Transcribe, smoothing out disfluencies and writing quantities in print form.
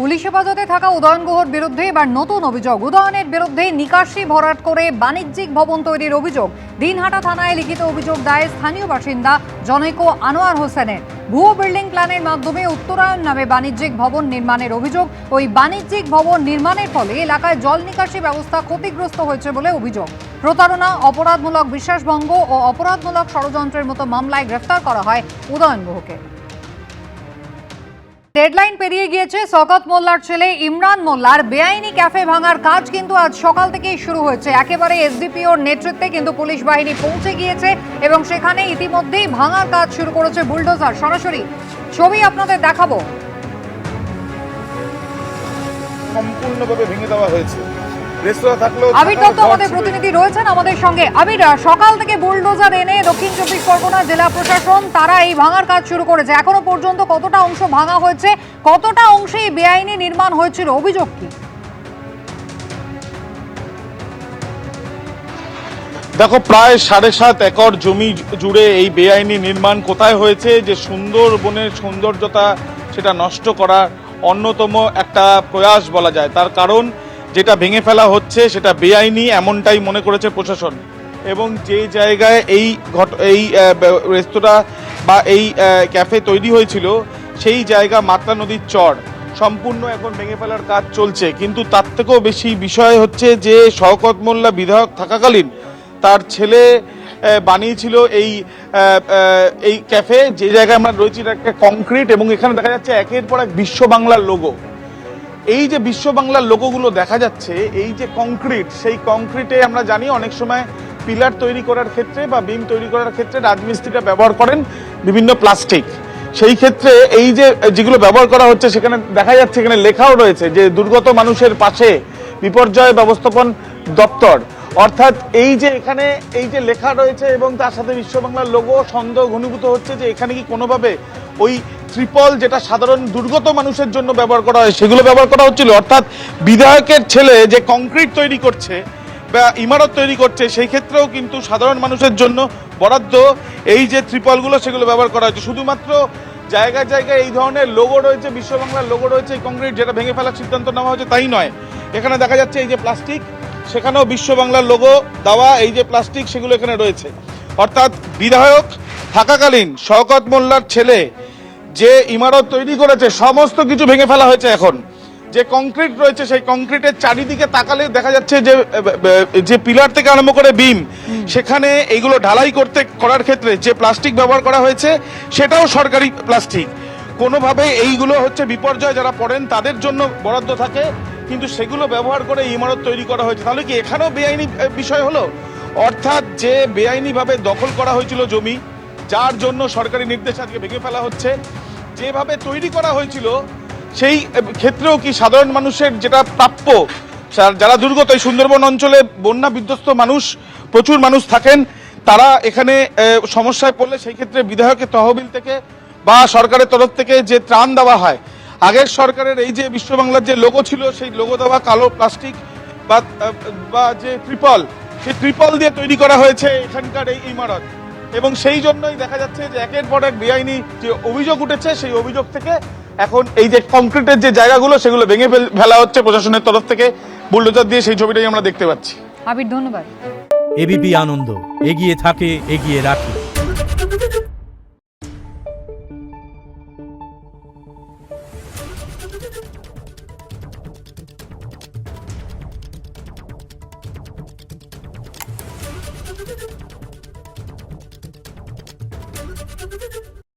Police হেফাজতে থাকা উদয়ন গুহর বিরুদ্ধে এবার নতুন অভিযোগ। উদয়নের বিরুদ্ধে নিকাশি ভরাট করে বাণিজ্যিক ভবন তৈরির অভিযোগ। দিনহাটা থানায় লিখিত অভিযোগ দায়ের স্থানীয় বাসিন্দা জনৈক আনোয়ার হোসেনের। ভুয়ো বিল্ডিং প্ল্যানের মাধ্যমে উত্তরায়ণ নামে বাণিজ্যিক ভবন নির্মাণের অভিযোগ। ওই বাণিজ্যিক ভবন নির্মাণের ফলে এলাকায় জল নিকাশি ব্যবস্থা ক্ষতিগ্রস্ত হয়েছে বলে অভিযোগ। প্রতারণা, অপরাধমূলক বিশ্বাসভঙ্গ ও অপরাধমূলক ষড়যন্ত্রের মতো মামলায় গ্রেফতার করা হয় উদয়ন গুহকে। ডেডলাইন পেরিয়ে গিয়েছে শওকত মোল্লার ছেলে ইমরান মোল্লার বেআইনি ক্যাফে ভাঙার কাজ কিন্তু আজ সকাল থেকেই শুরু হয়েছে। একেবারে এসডিপিওর নেতৃত্বে কিন্তু পুলিশ বাহিনী পৌঁছে গিয়েছে এবং সেখানে ইতিমধ্যেই ভাঙার কাজ শুরু করেছে বুলডোজার। সরাসরি ছবি আপনাদের দেখাবো। সম্পূর্ণভাবে ভেঙে দেওয়া হয়েছে। আবির দত্ত আমাদের প্রতিনিধি রয়েছেন আমাদের সঙ্গে। আবির, সকাল থেকে বুলডোজার এনে দক্ষিণ চব্বিশ পরগনা জেলা প্রশাসন তারা এই ভাঙার কাজ শুরু করেছে। এখনো পর্যন্ত কতটা অংশ ভাঙা হয়েছে, কতটা অংশেই বেআইনি নির্মাণ হয়েছিল, অভিযোগ কি? দেখো, প্রায় 7.5 একর জমি জুড়ে এই বেআইনি নির্মাণ কোথায় হয়েছে, যে সুন্দরবনের সৌন্দর্যতা সেটা নষ্ট করার অন্যতম একটা প্রয়াস বলা যায়। তার কারণ যেটা ভেঙে ফেলা হচ্ছে সেটা বেআইনি, এমনটাই মনে করেছে প্রশাসন। এবং যে জায়গায় এই রেস্তোরাঁ বা এই ক্যাফে তৈরি হয়েছিল সেই জায়গা মাতলা নদীর চর, সম্পূর্ণ এখন ভেঙে ফেলার কাজ চলছে। কিন্তু তার থেকেও বেশি বিষয় হচ্ছে যে শওকত মোল্লা বিধায়ক থাকাকালীন তার ছেলে বানিয়েছিল এই ক্যাফে, যে জায়গায় আমরা রয়েছি একটা কংক্রিট, এবং এখানে দেখা যাচ্ছে একের পর এক বিশ্ব বাংলার লোগো। এই যে বিশ্ব বাংলার লোগোগুলো দেখা যাচ্ছে, এই যে কংক্রিট, সেই কংক্রিটে আমরা জানি অনেক সময় পিলার তৈরি করার ক্ষেত্রে বা বিম তৈরি করার ক্ষেত্রে রাজমিস্ত্রিরা ব্যবহার করেন বিভিন্ন প্লাস্টিক। সেই ক্ষেত্রে এই যেগুলো ব্যবহার করা হচ্ছে সেখানে দেখা যাচ্ছে এখানে লেখাও রয়েছে যে দুর্গত মানুষের পাশে বিপর্যয় ব্যবস্থাপন দপ্তর। অর্থাৎ এই যে এখানে এই যে লেখা রয়েছে এবং তার সাথে বিশ্ব বাংলার লোগো, সন্দেহ ঘনীভূত হচ্ছে যে এখানে কি কোনোভাবে ওই ত্রিপল যেটা সাধারণ দুর্গত মানুষের জন্য ব্যবহার করা হয় সেগুলো ব্যবহার করা হচ্ছিল। অর্থাৎ বিধায়কের ছেলে যে কংক্রিট তৈরি করছে বা ইমারত তৈরি করছে সেই ক্ষেত্রেও কিন্তু সাধারণ মানুষের জন্য বরাদ্দ এই যে ত্রিপলগুলো সেগুলো ব্যবহার করা হচ্ছে। শুধুমাত্র জায়গায় জায়গায় এই ধরনের লোগো রয়েছে, বিশ্ব বাংলার লোগো রয়েছে, এই কংক্রিট যেটা ভেঙে ফেলার সিদ্ধান্ত নেওয়া হয়েছে তাই নয়। এখানে দেখা যাচ্ছে এই যে প্লাস্টিক, সেখানেও বিশ্ব বাংলার লোগো দেওয়া এই যে প্লাস্টিক সেগুলো এখানে রয়েছে। অর্থাৎ বিধায়ক থাকাকালীন শওকত মোল্লার ছেলে যে ইমারত তৈরি করেছে সমস্ত কিছু ভেঙে ফেলা হয়েছে। এখন যে কংক্রিট রয়েছে সেই কংক্রিটের চারিদিকে তাকালে দেখা যাচ্ছে যে পিলার থেকে আরম্ভ করে বিম, সেখানে এইগুলো ঢালাই করার ক্ষেত্রে যে প্লাস্টিক ব্যবহার করা হয়েছে সেটাও সরকারি প্লাস্টিক। কোনোভাবে এইগুলো হচ্ছে বিপর্যয় যারা পড়েন তাদের জন্য বরাদ্দ থাকে, কিন্তু সেগুলো ব্যবহার করে ইমারত তৈরি করা হয়েছে। তাহলে কি এখানেও বেআইনি বিষয় হলো? অর্থাৎ যে বেআইনিভাবে দখল করা হয়েছিল জমি, যার জন্য সরকারি নির্দেশ আজকে ভেঙে ফেলা হচ্ছে, যেভাবে তৈরি করা হয়েছিল সেই ক্ষেত্রেও কি সাধারণ মানুষের যেটা প্রাপ্য, যারা দুর্গত এই সুন্দরবন অঞ্চলে বন্যা বিধ্বস্ত মানুষ প্রচুর মানুষ থাকেন, তারা এখানে সমস্যায় পড়লে সেই ক্ষেত্রে বিধায়কের তহবিল থেকে বা সরকারের তরফ থেকে যে ত্রাণ দেওয়া হয়, আগের সরকারের এই যে বিশ্ব বাংলার যে লোগো ছিল সেই লোগো দেওয়া কালো প্লাস্টিক বা যে ত্রিপল, সেই ত্রিপল দিয়ে তৈরি করা হয়েছে এখানকার এই ইমারত। এবং সেই জন্যই দেখা যাচ্ছে যে একের পর এক বেআইনি যে অভিযোগ উঠেছে সেই অভিযোগ থেকে এখন এই যে কংক্রিটের যে জায়গাগুলো সেগুলো ভেঙে ফেলা হচ্ছে প্রশাসনের তরফ থেকে বুলডোজার দিয়ে। সেই ছবিটাই আমরা দেখতে পাচ্ছি। আবির, ধন্যবাদ। এবিপি আনন্দ, এগিয়ে থাকে, এগিয়ে রাখে।